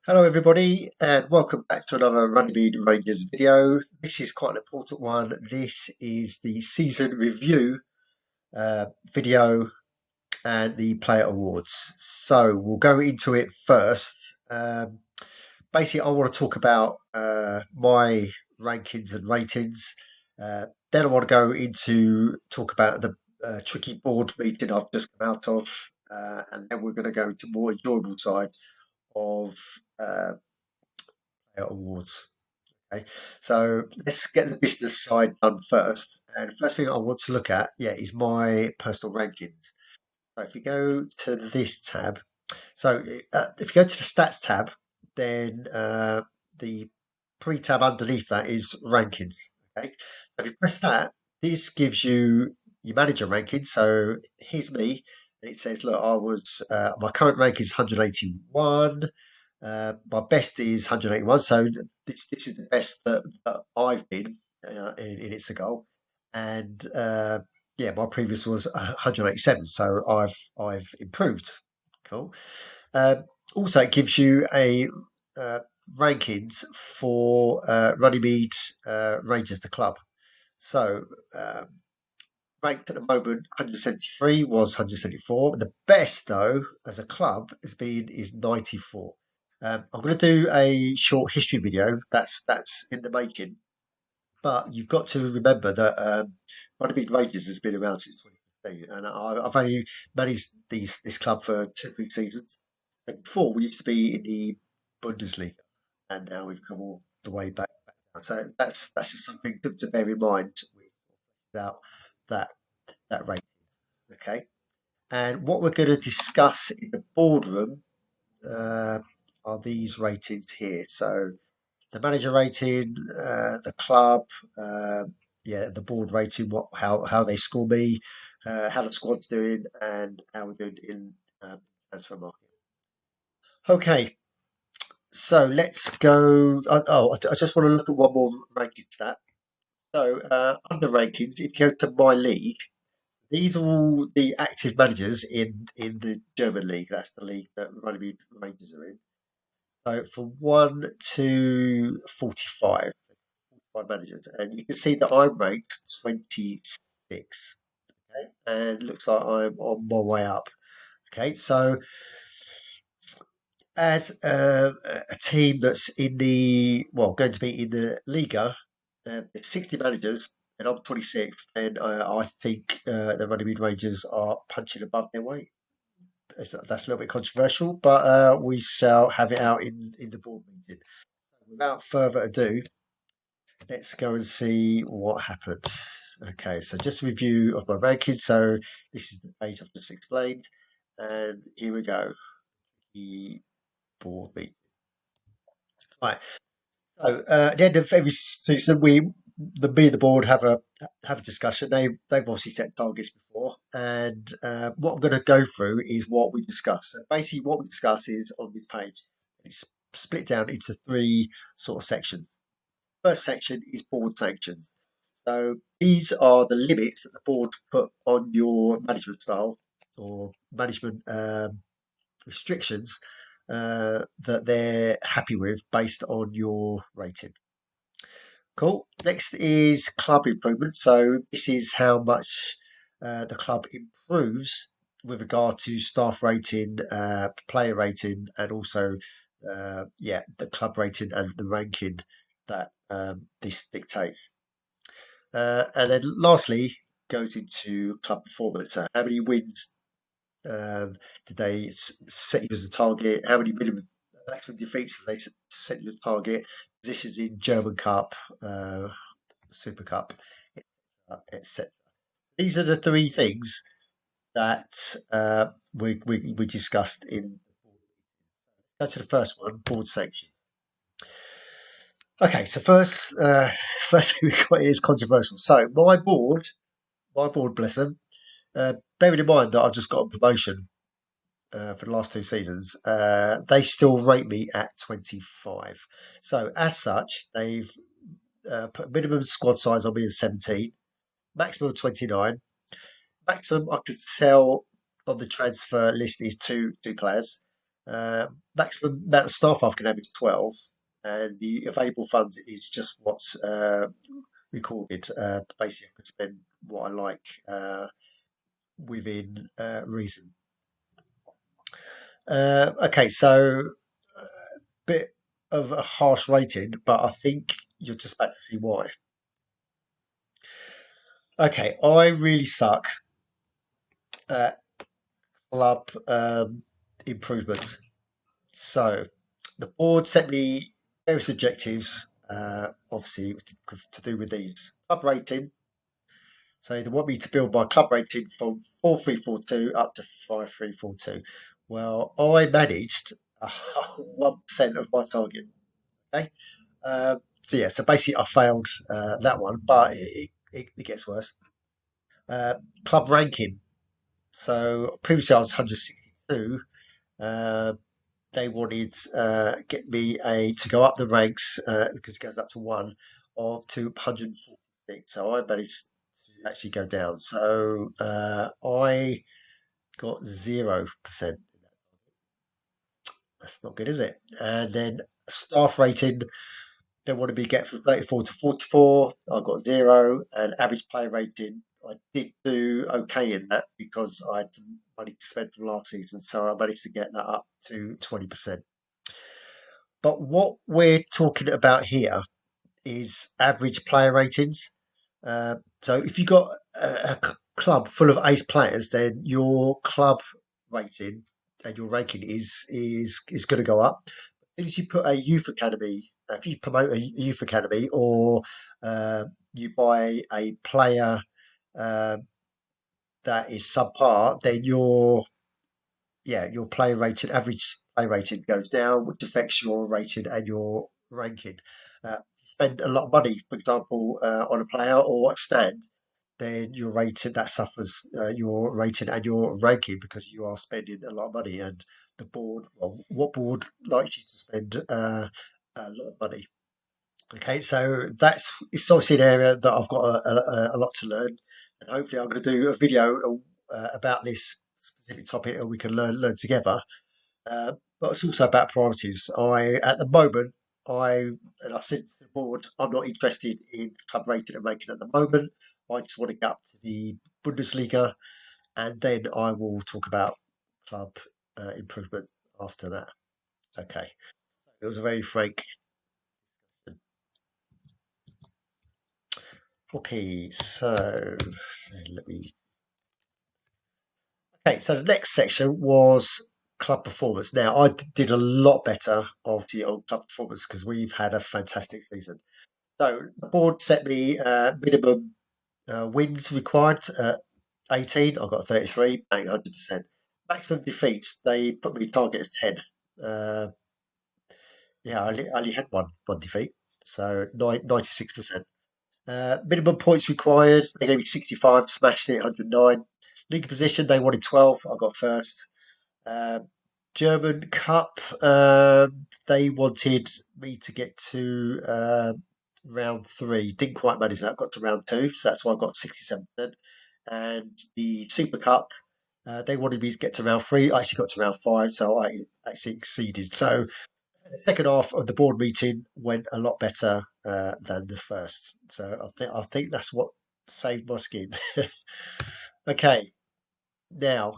Hello everybody and welcome back to another Runnymede Rangers video. This is quite an important one. This is the season review video and the player awards. So we'll go into it first. Basically I want to talk about my rankings and ratings. Then I want to go into talk about the tricky board meeting I've just come out of. And then we're going to go to more enjoyable side of player awards. Okay, so let's get the business side done first. And the first thing I want to look at, is my personal rankings. So if you go to this tab, so if you go to the stats tab, then the pre-tab underneath that is rankings. Okay, so if you press that, this gives you your manager ranking. So here's me, and it says, look, I was my current rank is 181. My best is 181, so this is the best that I've been in its a goal, and my previous was 187, so I've improved. Cool. Um, Also, it gives you a uh, rankings for Runnymede Rangers, the club. So ranked at the moment, 173 was 174. The best though, as a club, is 94. I'm going to do a short history video. That's in the making. But you've got to remember that Runnymede Rangers has been around since 2015, and I've only managed this club for 2, 3 seasons. And before we used to be in the Bundesliga, and now we've come all the way back. So that's just something to bear in mind without that rating. Okay, and what we're going to discuss in the boardroom uh, are these ratings here. So the manager rating, the club, the board rating, how they score me, how the squad's doing, and how we're doing in transfer market. Okay, so let's go. I just want to look at one more ranking stat. So under rankings, if you go to my league, these are all the active managers in the German league. That's the league that Runnymede Rangers are in. So from 1 to 45, managers, and you can see that I'm ranked 26. Okay, and looks like I'm on my way up. Okay, so as a team that's in the going to be in the Liga, there's 60 managers, and I'm 26th, and I think the Runnymede Rangers are punching above their weight. That's a little bit controversial, but we shall have it out in the board meeting. Without further ado, let's go and see what happened. Okay, so just a review of my rankings. So this is the page I've just explained, and here we go. The board meeting. Right. So at the end of every season, me and the board have a discussion. They've obviously set targets before, and what I'm going to go through is what we discuss. So basically, what we discuss is on this page. It's split down into three sort of sections. First section is board sanctions. So these are the limits that the board put on your management style or management restrictions that they're happy with based on your rating. Cool. Next is club improvement. So this is how much the club improves with regard to staff rating, player rating, and also the club rating and the ranking that this dictates. And then lastly, goes into club performance. So how many wins did they set you as a target? How many maximum defeats did they set you as a target? Positions in German Cup, Super Cup, etc. These are the three things that we discussed in. Go to the first one, board sanctions. Okay, so first thing we've got is controversial. So my board, bless them, bearing in mind that I've just got a promotion for the last 2 seasons, they still rate me at 25. So as such, they've put a minimum squad size on me as 17, maximum 29. Maximum I could sell on the transfer list is two players. Uh, Maximum amount of staff I can have is 12, and the available funds is just what's recorded. Basically, I can spend what I like within reason. Okay, so a bit of a harsh rating, but I think you're just about to see why. Okay, I really suck at club improvements. So the board set me various objectives, obviously to do with these. Club rating. So they want me to build my club rating from 4342 up to 5342. Well, I managed 1% of my target. Okay. So yeah, so basically I failed that one, but it gets worse. Uh, Club ranking. So previously I was 162. Uh, they wanted get me a to go up the ranks because it goes up to one of to 146. So I managed to actually go down. So I got 0%. That's not good, is it? And then staff rating, they wanted me to get from 34 to 44. I got zero. And average player rating, I did do okay in that because I had some money to spend from last season. So I managed to get that up to 20%. But what we're talking about here is average player ratings. So if you've got a club full of ace players, then your club rating and your ranking is going to go up. If you put a youth academy, if you promote a youth academy, or you buy a player uh, that is subpar, then your player rating, average play rating goes down, which affects your rating and your ranking. You spend a lot of money, for example, on a player or a stand, then your rating that suffers your rating and your ranking because you are spending a lot of money. And the board, well, what board likes you to spend a lot of money? Okay, so that's it's obviously an area that I've got a lot to learn, and hopefully I'm going to do a video about this specific topic, and we can learn together. But it's also about priorities. At the moment, and I said to the board, I'm not interested in club rating and ranking at the moment. I just want to get up to the Bundesliga, and then I will talk about club improvement after that. Okay, it was a very frank. Okay, so let me. Okay, so the next section was club performance. Now, did a lot better of the old club performance because we've had a fantastic season. So the board set me minimum wins required 18. I got 33, bang, 100%. Maximum defeats, they put me target as 10. Uh, yeah, I only had one defeat, so 96%. Minimum points required, they gave me 65, smashed it 109. League position, they wanted 12, I got first. Uh, German Cup, they wanted me to get to round three. Didn't quite manage that. Got to round two, so that's why I got 67%. And the Super Cup, they wanted me to get to round three. I actually got to round five, so I actually exceeded. So the second half of the board meeting went a lot better than the first. So I think that's what saved my skin. Okay, now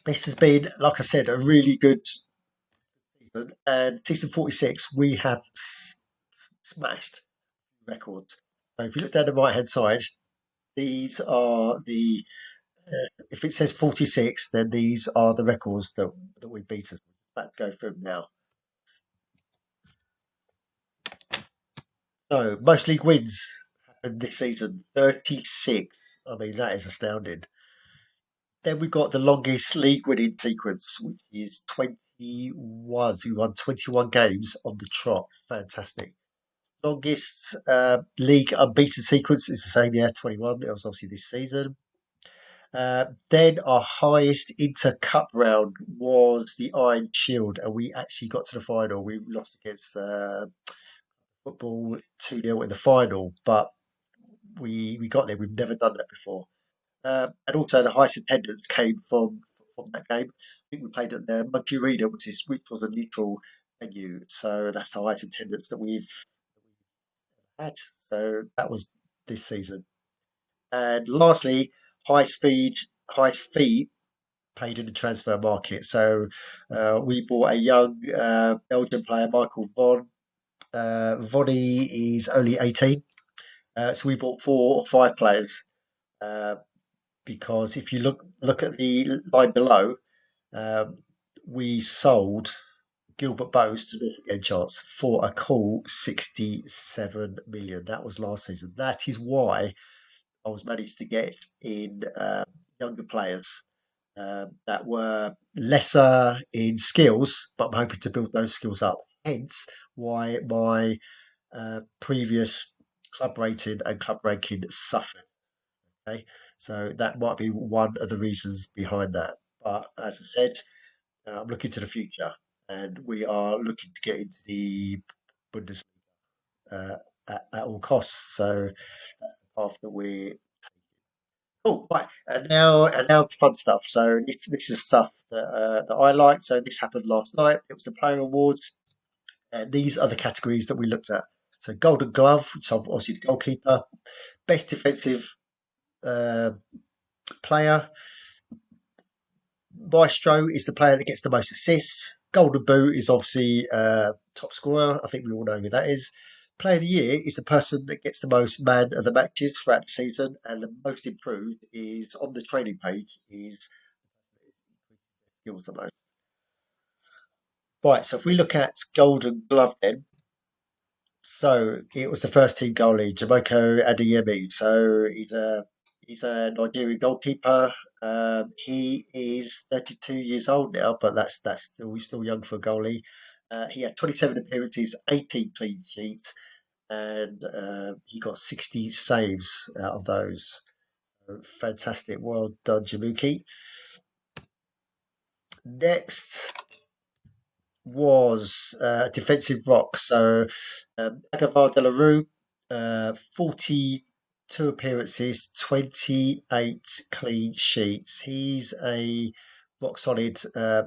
this has been, like I said, a really good season. And season 46, we have smashed records. So if you look down the right hand side, these are the if it says 46, then these are the records that we beat us. Let's go through them now. So most league wins happened this season, 36. I mean, that is astounding. Then we've got the longest league winning sequence, which is 21. So we won 21 games on the trot. Fantastic. Longest league unbeaten sequence is the same, yeah, 21. That was obviously this season. Then our highest Inter Cup round was the Iron Shield, and we actually got to the final. We lost against football 2-0 in the final, but we got there. We've never done that before. And also the highest attendance came from that game. I think we played at the Monkey Arena, which was a neutral venue, so that's the highest attendance that we've had. So that was this season. And lastly, highest fee paid in the transfer market. So we bought a young Belgian player, Michael Von. Vonny is only 18, so we bought 4 or 5 players. Uh, because if you look at the line below, um, we sold Gilbert Bose to Norfolk Enchants for a cool 67 million. That was last season. That is why I was managed to get in younger players that were lesser in skills, but I'm hoping to build those skills up. Hence, why my previous club rating and club ranking suffered. Okay, so that might be one of the reasons behind that. But as I said, I'm looking to the future, and we are looking to get into the Bundesliga uh, at all costs. So that's the path that we're. Oh, right, and now the fun stuff. So this is stuff that I like. So this happened last night. It was the player awards, and these are the categories that we looked at. So Golden Glove, which is obviously the goalkeeper, best defensive uh, player. Maestro is the player that gets the most assists. Golden Boot is obviously top scorer. I think we all know who that is. Player of the Year is the person that gets the most man of the matches throughout the season, and the most improved is on the training page is skills the most. Right, so if we look at Golden Glove then, so it was the first team goalie, Jamoko Adeyemi. So he's a Nigerian goalkeeper. He is 32 years old now, but that's still he's still young for a goalie. He had 27 appearances, 18 clean sheets, and he got 60 saves out of those. So fantastic, well done, Jamuki. Next was defensive rock. So Agavar de la Rue, 42 appearances, 28 clean sheets. He's a rock solid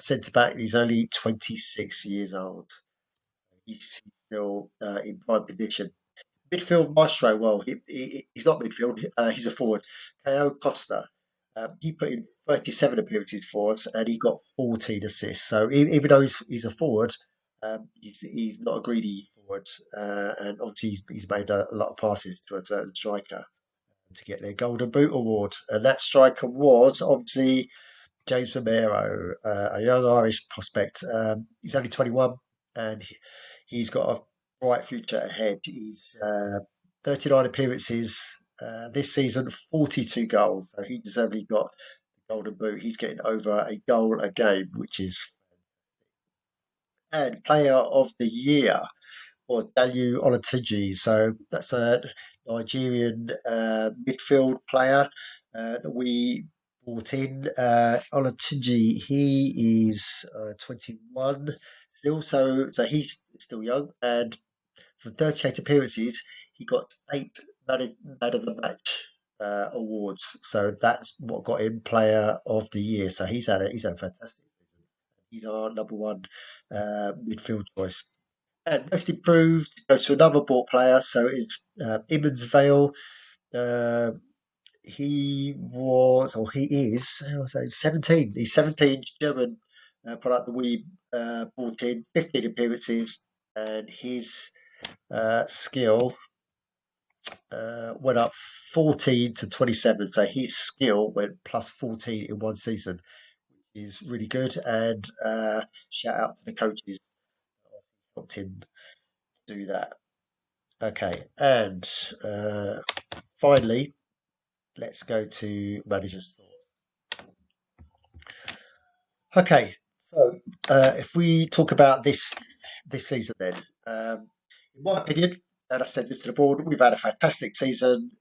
centre back. He's only 26 years old. He's still in prime condition. Midfield maestro, well, he's not midfield, he's a forward. Ko Costa, he put in 37 appearances for us and he got 14 assists. So even though he's a forward, he's not a greedy forward. And obviously, he's made a lot of passes to a certain striker to get their Golden Boot award. And that striker was obviously James Romero, a young Irish prospect. He's only 21 and he's got a bright future ahead. He's 39 appearances this season, 42 goals. So he deservedly got the Golden Boot. He's getting over a goal a game, which is. And Player of the Year was Dalu Olatunji. So that's a Nigerian midfield player that we brought in. Olatunji, he is 21 still, so he's still young. And for 38 appearances, he got 8 man of the match awards. So that's what got him Player of the Year. So he's had a fantastic season. He's our number one midfield choice. And most improved goes to another ball player, so it's Immons Vale. Uh, he is, how was that, 17. He's 17, German product that we brought in, 15 appearances, and his skill went up 14 to 27. So his skill went plus 14 in one season. Is really good, and shout out to the coaches who helped him do that. Okay, and finally, let's go to manager's thought. Okay, so if we talk about this season, then in my opinion, and I said this to the board, we've had a fantastic season.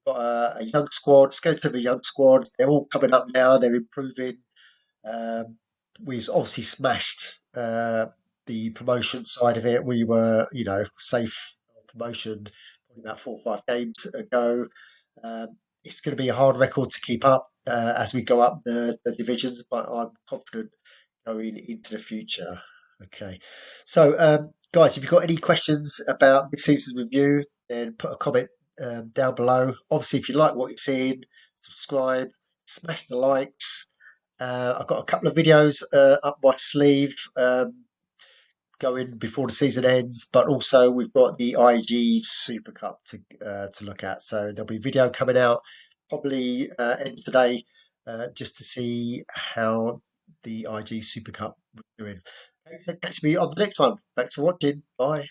Got a young squad, skeleton of a young squad. They're all coming up now. They're improving. Um, we've obviously smashed the promotion side of it. We were, safe on promotion probably about 4 or 5 games ago. Um, it's going to be a hard record to keep up as we go up the divisions, but I'm confident going into the future. Okay, so guys, if you've got any questions about this season's review, then put a comment down below. Obviously, if you like what you're seeing, subscribe, smash the likes. I've got a couple of videos up my sleeve going before the season ends, but also we've got the IG Super Cup to look at. So there'll be video coming out probably end today, just to see how the IG Super Cup was doing. Okay, so catch me on the next one. Thanks for watching. Bye.